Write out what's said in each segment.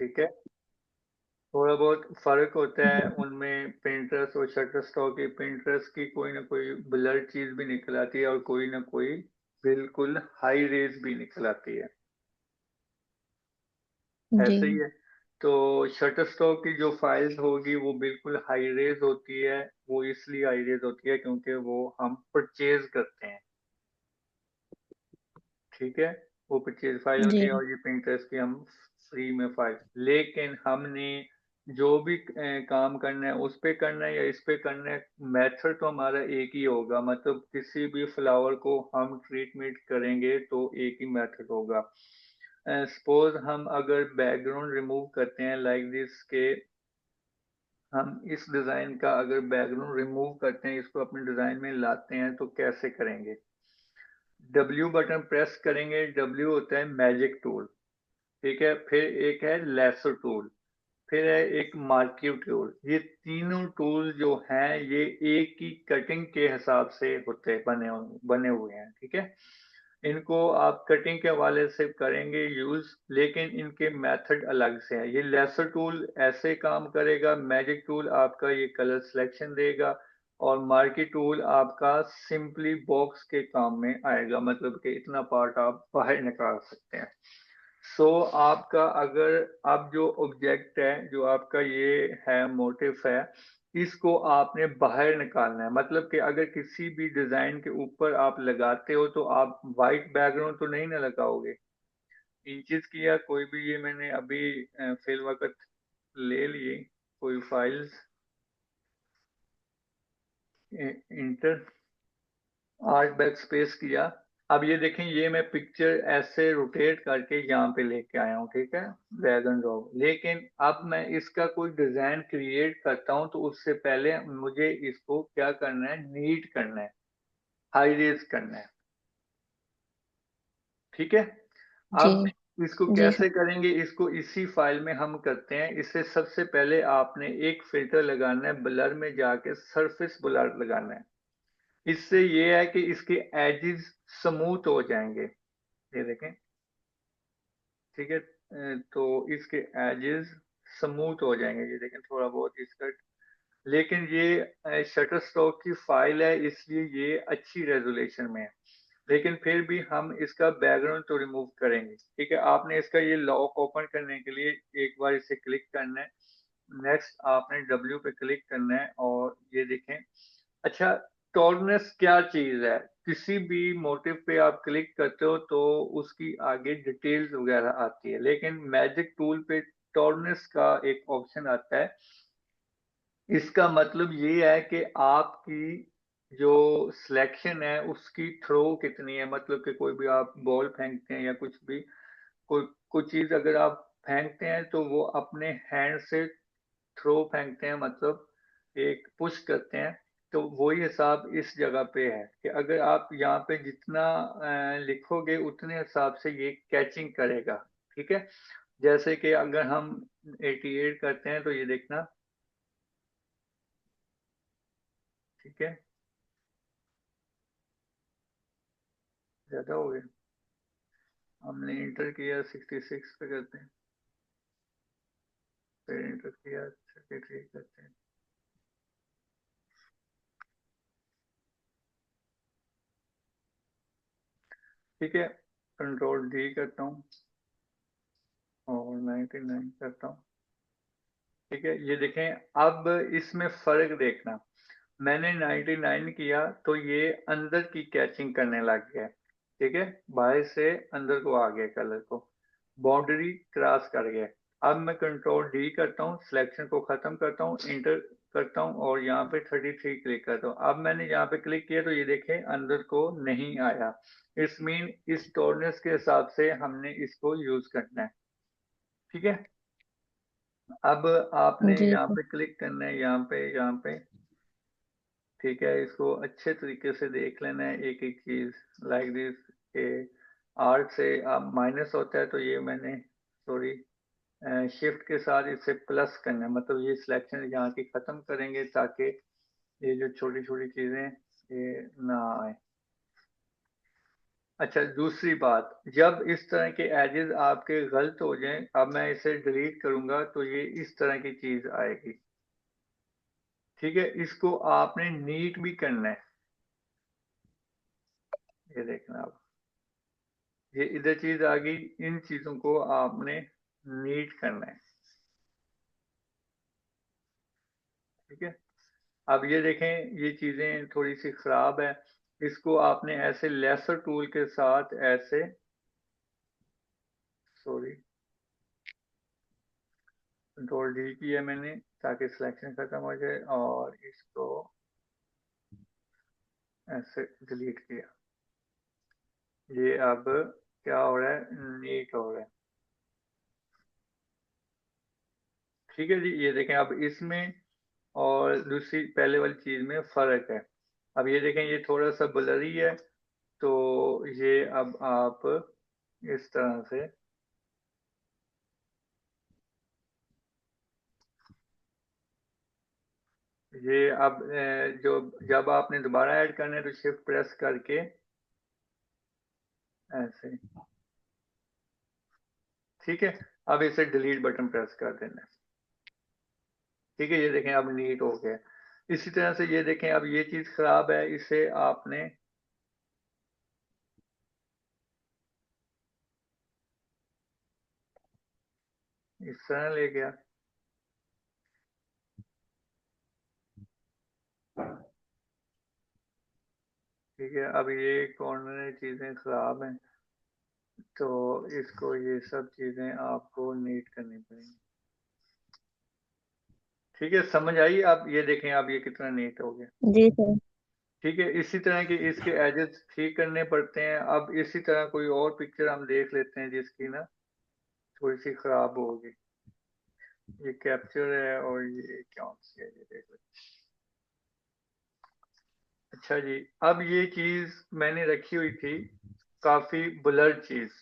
ठीक है। थोड़ा बहुत फ़र्क होता है उनमें, Pinterest और Shutterstock की। Pinterest की कोई ना कोई ब्लर चीज़ भी निकल आती है और कोई ना कोई बिल्कुल हाई रेज़ भी निकल आती है। जी। ऐसे ही है। तो Shutterstock की जो फ़ाइल्स होगी वो बिल्कुल हाई रेज़ होती है। वो इसलिए हाई रेज़ होती है क्योंकि वो हम परचेज़ करते हैं। ठीक है? वो परचेज़ फ़ाइल जी। होती है और ये Pinterest की हम फ्री में फ़ाइल। लेकिन हमने जो भी काम करना है उस पे करना है या इस पे करना है, मेथड तो हमारा एक ही होगा। मतलब किसी भी फ्लावर को हम ट्रीटमेंट करेंगे तो एक ही मेथड होगा। सपोज़ हम अगर बैकग्राउंड रिमूव करते हैं लाइक दिस, के हम इस डिज़ाइन का अगर बैकग्राउंड रिमूव करते हैं, इसको अपने डिज़ाइन में लाते हैं तो कैसे करेंगे? डब्ल्यू बटन प्रेस करेंगे। डब्ल्यू होता है मैजिक टूल, ठीक है? फिर एक है लेसर टूल, फिर है एक मार्क्यू टूल। ये तीनों टूल जो हैं ये एक ही कटिंग के हिसाब से होते बने हुए हैं, ठीक है? इनको आप कटिंग के हवाले से करेंगे यूज़, लेकिन इनके मेथड अलग से हैं। ये लेसर टूल ऐसे काम करेगा, मैजिक टूल आपका ये कलर सिलेक्शन देगा और मार्की टूल आपका सिंपली बॉक्स के काम में आएगा, मतलब कि इतना पार्ट आप बाहर निकाल सकते हैं। सो आपका अगर अब जो ऑब्जेक्ट है, जो आपका ये है मोटिफ है, इसको आपने बाहर निकालना है। मतलब कि अगर किसी भी डिजाइन के ऊपर आप लगाते हो तो आप वाइट बैकग्राउंड तो नहीं ना लगाओगे। इंचेस की या कोई भी, ये मैंने अभी फिल वक्त ले लिए कोई files, inter art back space किया। अब ये देखें, ये मैं पिक्चर ऐसे रोटेट करके यहाँ पे लेके आया हूँ, ठीक है, ड्रैग एंड ड्रॉप। लेकिन अब मैं इसका कोई डिजाइन क्रिएट करता हूँ तो उससे पहले मुझे इसको क्या करना है, नीट करना है, हाई रेज करना है, ठीक है। जी। अब इसको जी कैसे सर। करेंगे, इसको इसी फाइल में हम करते हैं। इससे सबसे पहले आपने एक फिल्टर लगाना है, ब्लर में जाके सरफेस ब्लर लगाना है। इससे ये है कि इसके एजेस स्मूथ हो जाएंगे, ये देखें, ठीक है। तो इसके एजेस स्मूथ हो जाएंगे, ये देखें, थोड़ा बहुत इसका। लेकिन ये शटर स्टॉक की फाइल है इसलिए ये अच्छी रेजोल्यूशन में है। लेकिन फिर भी हम इसका बैकग्राउंड तो रिमूव करेंगे, ठीक है। आपने इसका ये लॉक ओपन करने के लिए एक बार इसे क्लिक करना है। नेक्स्ट आपने डब्ल्यू पे क्लिक करना है और ये देखें। अच्छा, टॉलनेस क्या चीज है? किसी भी मोटिव पे आप क्लिक करते हो तो उसकी आगे डिटेल्स वगैरह आती है, लेकिन मैजिक टूल पे टॉलनेस का एक ऑप्शन आता है। इसका मतलब ये है कि आपकी जो सिलेक्शन है उसकी थ्रो कितनी है। मतलब कि कोई भी आप बॉल फेंकते हैं या कुछ भी, कोई कुछ चीज अगर आप फेंकते हैं तो वो अपने हैंड से थ्रो फेंकते हैं, मतलब एक पुश करते हैं। तो वही हिसाब इस जगह पे है कि अगर आप यहाँ पे जितना लिखोगे उतने हिसाब से ये कैचिंग करेगा, ठीक है। जैसे कि अगर हम 88 करते हैं तो ये देखना, ठीक है, ज्यादा हो गया। हमने इंटर किया 66 पे करते हैं, फिर इंटर किया 33 करते हैं, ठीक है। कंट्रोल डी करता हूँ और 99 करता हूँ, ठीक है। ये देखें, अब इसमें फर्क देखना। मैंने 99 किया तो ये अंदर की कैचिंग करने लग गया, ठीक है। बाहर से अंदर को आ गया, कलर को बाउंड्री क्रॉस कर गया। अब मैं कंट्रोल डी करता हूँ, सिलेक्शन को खत्म करता हूँ, इंटर करता हूँ और यहाँ पे 33 क्लिक करता हूँ। अब मैंने यहाँ पे क्लिक किया तो ये देखें अंदर को नहीं आया। इस मीन इस टॉलरेंस के हिसाब से हमने इसको यूज करना है, ठीक है। अब आपने जी यहाँ सर। पे क्लिक करना है, यहाँ पे, ठीक है। इसको अच्छे तरीके से देख लेना है, एक एक चीज लाइक दिस के। आर्ट से अब माइनस होता है तो ये मैंने, सॉरी, शिफ्ट के साथ इसे प्लस करना है। मतलब ये सिलेक्शन यहाँ की खत्म करेंगे ताकि ये जो छोटी छोटी चीजें ये ना आए। अच्छा, दूसरी बात, जब इस तरह के एजेस आपके गलत हो जाएं, अब मैं इसे डिलीट करूंगा तो ये इस तरह की चीज आएगी। ठीक है, इसको आपने नीट भी करना है। ये देखना आप, ये इधर चीज आ गई, इन चीजों को आपने नीट करना है। ठीक है, अब ये देखें, ये चीजें थोड़ी सी खराब है, इसको आपने ऐसे लेसर टूल के साथ ऐसे, सॉरी, कंट्रोल डी किया मैंने ताकि सिलेक्शन खत्म हो जाए, और इसको ऐसे डिलीट किया। ये अब क्या हो रहा है, नीट हो रहा है। ठीक है जी, ये देखें अब इसमें और दूसरी पहले वाली चीज में फर्क है। अब ये देखें, ये थोड़ा सा ब्लरी है, तो ये अब आप इस तरह से, ये अब जो जब आपने दोबारा ऐड करना है तो शिफ्ट प्रेस करके ऐसे। ठीक है, अब इसे डिलीट बटन प्रेस कर देना है। ठीक है, ये देखें अब नीट हो गया। इसी तरह से ये देखें, अब ये चीज खराब है, इसे आपने इस तरह ले गया। ठीक है, अब ये कॉर्नर चीजें खराब हैं, तो इसको, ये सब चीजें आपको नीट करनी पड़ेंगी। ठीक है, समझ आई? अब ये देखें, अब ये कितना नीट हो गया। जी सर। ठीक है, इसी तरह के इसके एजेस ठीक करने पड़ते हैं। अब इसी तरह कोई और पिक्चर हम देख लेते हैं जिसकी ना थोड़ी सी खराब होगी। ये कैप्चर है और ये कौन सी है, ये देख लेते हैं। अच्छा जी, अब ये चीज मैंने रखी हुई थी, काफी ब्लर चीज।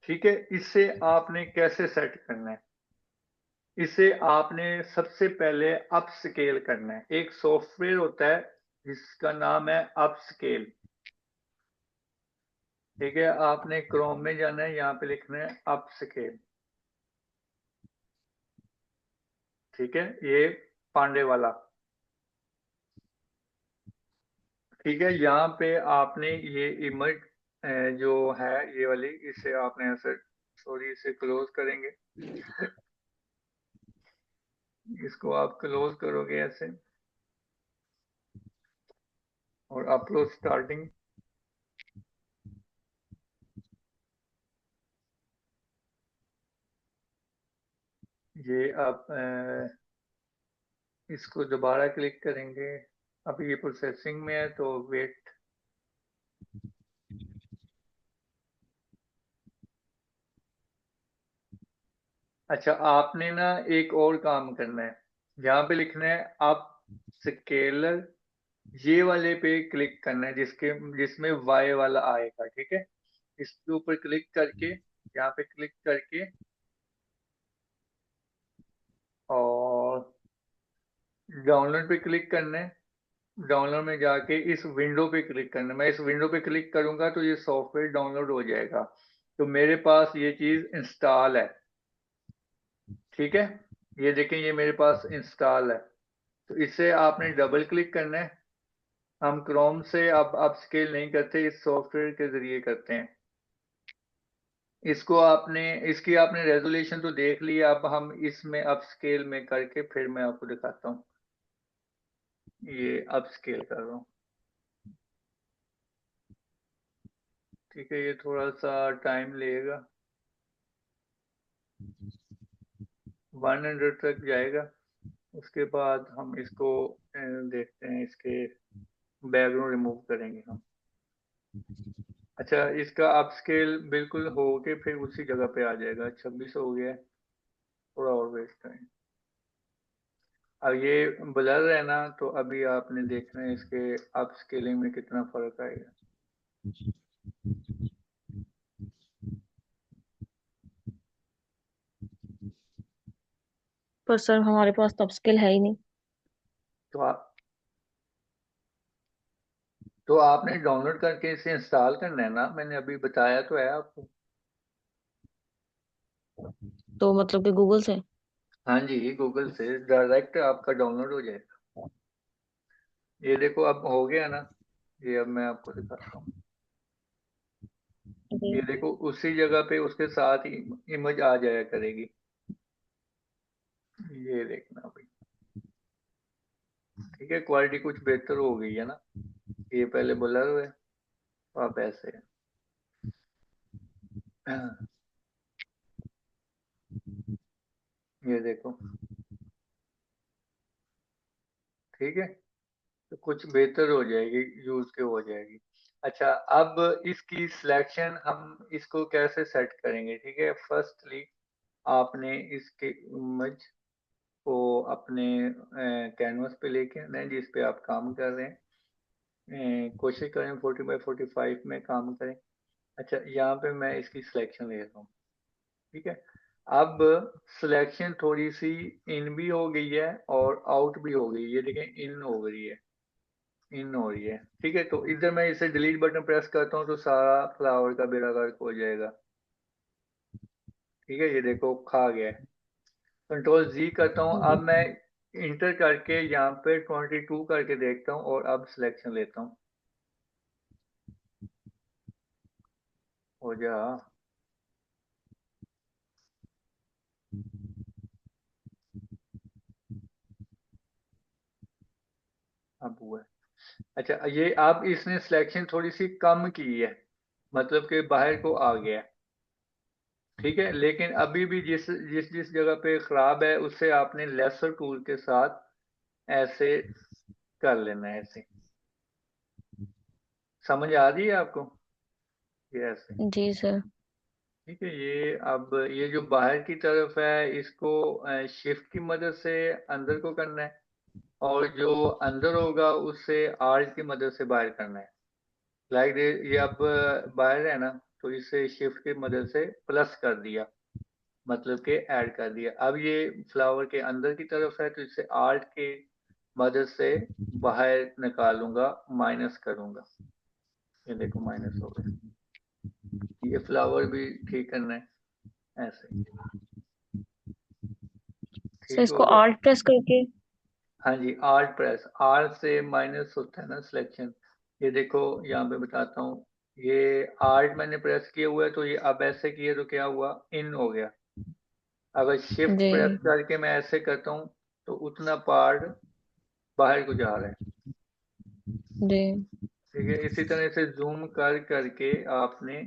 ठीक है, इसे आपने कैसे सेट करना है? इसे आपने सबसे पहले अप स्केल करना है। एक सॉफ्टवेयर होता है जिसका नाम है अप स्केल। ठीक है, आपने क्रोम में जाना है, यहाँ पे लिखना है अप स्केल। ठीक है, ये पांडे वाला। ठीक है, यहाँ पे आपने ये इमेज जो है ये वाली, इसे आपने ऐसे, सॉरी, इसे क्लोज करेंगे। इसको आप क्लोज करोगे ऐसे, और अपलोड स्टार्टिंग। ये आप इसको दोबारा क्लिक करेंगे। अब ये प्रोसेसिंग में है तो वेट। अच्छा, आपने ना एक और काम करना है, यहाँ पे लिखना है अप स्केलर। ये वाले पे क्लिक करना है जिसके जिसमें वाई वाला आएगा। ठीक है, इसके ऊपर क्लिक करके, यहाँ पे क्लिक करके, और डाउनलोड पे क्लिक करना है। डाउनलोड में जाके इस विंडो पे क्लिक करना है। मैं इस विंडो पे क्लिक करूंगा तो ये सॉफ्टवेयर डाउनलोड हो जाएगा। तो मेरे पास ये चीज इंस्टॉल है। ठीक है, ये देखें, ये मेरे पास इंस्टॉल है। तो इसे आपने डबल क्लिक करना है। हम क्रोम से अब अपस्केल नहीं करते, इस सॉफ्टवेयर के जरिए करते हैं। इसको आपने, इसकी आपने रेजोल्यूशन तो देख ली, अब हम इसमें अपस्केल में करके फिर मैं आपको दिखाता हूँ। ये अपस्केल कर रहा हूँ। ठीक है, ये थोड़ा सा टाइम लेगा, 100 तक जाएगा। उसके बाद हम इसको देखते हैं, इसके बैकग्राउंड रिमूव करेंगे हम। अच्छा, इसका अपस्केल बिल्कुल हो के फिर उसी जगह पे आ जाएगा। 26 हो गया है, थोड़ा और वेट करें। अब ये ब्लर है ना, तो अभी आपने देखना है इसके अपस्केलिंग में कितना फर्क आएगा। पर सर हमारे पास तो स्किल है ही नहीं। तो आप तो आपने डाउनलोड करके इसे इंस्टॉल करना है ना, मैंने अभी बताया तो है आपको। तो मतलब कि गूगल से? हाँ जी, गूगल से डायरेक्ट आपका डाउनलोड हो जाएगा। ये देखो अब हो गया ना, ये अब मैं आपको दिखाता हूँ। ये जी। देखो उसी जगह पे उसके साथ ही इमेज आ जाया करेगी। ये देखना भाई, ठीक है, क्वालिटी कुछ बेहतर हो गई है ना। ये पहले ब्लर हुए, अब ऐसे है। ये देखो, ठीक है, तो कुछ बेहतर हो जाएगी, यूज के हो जाएगी। अच्छा, अब इसकी सिलेक्शन हम इसको कैसे सेट करेंगे, ठीक है। फर्स्टली आपने इसके इमेज को अपने कैनवस पे लेके आना है जिस पे आप काम कर रहे हैं। कोशिश करें 40x45 में काम करें। अच्छा, यहाँ पे मैं इसकी सिलेक्शन ले रहा हूँ, ठीक है। अब सिलेक्शन थोड़ी सी इन भी हो गई है और आउट भी हो गई है, ये देखें इन हो गई है, इन हो रही है, ठीक है। तो इधर मैं इसे डिलीट बटन प्रेस करता हूँ तो सारा फ्लावर का बेड़ा गर्क हो जाएगा, ठीक है। ये देखो खा गया है। कंट्रोल जी करता हूँ, अब मैं इंटर करके यहाँ पे 22 करके देखता हूँ और अब सिलेक्शन लेता हूँ। हो जा, अब हुआ है। अच्छा, ये अब इसने सिलेक्शन थोड़ी सी कम की है, मतलब कि बाहर को आ गया है, ठीक है। लेकिन अभी भी जिस जिस जिस जगह पे खराब है उससे आपने लेसर टूल के साथ ऐसे कर लेना है, ऐसे। समझ आ रही है आपको, ये ऐसे, जी सर। ठीक है। ये अब ये जो बाहर की तरफ है इसको शिफ्ट की मदद से अंदर को करना है, और जो अंदर होगा उससे आर्ट की मदद से बाहर करना है। लाइक ये अब बाहर है ना, तो इसे शिफ्ट की मदद से प्लस कर दिया, मतलब कि ऐड कर दिया। अब ये फ्लावर के अंदर की तरफ है तो इसे आर्ट के मदद से बाहर निकालूंगा, माइनस करूंगा। ये देखो माइनस हो गया। ये फ्लावर भी ठीक करना है ऐसे, सर ठीक हो इसको गया। ऑल्ट प्रेस करके? हाँ जी, आर्ट प्रेस, आर से माइनस होता है ना सिलेक्शन। ये देखो यहाँ पे बताता हूँ, ये आर्ट मैंने प्रेस किया हुआ है तो ये अब ऐसे किया तो क्या हुआ, इन हो गया। अगर शिफ्ट जी। प्रेस करके मैं ऐसे करता हूँ तो उतना पार्ट बाहर को जा रहा है, जी। ठीक है। इसी तरह से जूम कर करके आपने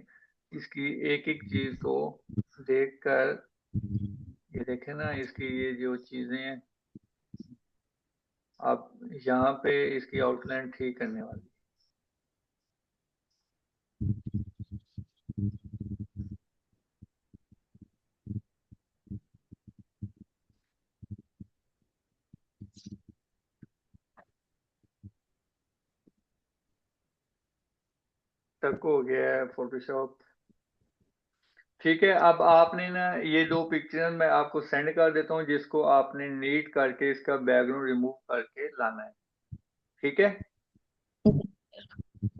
इसकी एक एक चीज को देख कर, ये देखे ना इसकी ये जो चीजें हैं, आप यहाँ पे इसकी आउटलाइन ठीक करने वाली तक हो गया है फोटोशॉप, ठीक है। अब आपने ना ये दो पिक्चर मैं आपको सेंड कर देता हूँ जिसको आपने नीट करके इसका बैकग्राउंड रिमूव करके लाना है, ठीक है।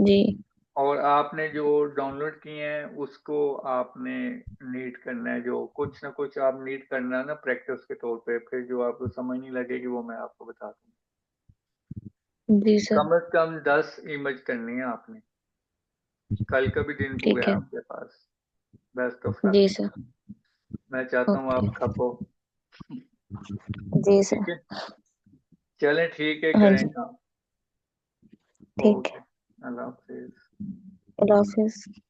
जी। और आपने जो डाउनलोड किए हैं उसको आपने नीट करना है, जो कुछ ना कुछ आप नीट करना है ना प्रैक्टिस के तौर पे, फिर जो आपको समझ नहीं लगेगी वो मैं आपको बता दूंगा। जी सर। कम से कम 10 इमेज करनी है आपने, कल का भी दिन पूरा ठीक है है। आपके पास। Best of luck. जी सर। मैं चाहता हूँ ओके। आप खपो, जी ठीक सर। है। चलें, ठीक है, हाँ करें जी। काम। ठीक ओके, है। अल्लाह हाफिज। अल्लाह हाफिज।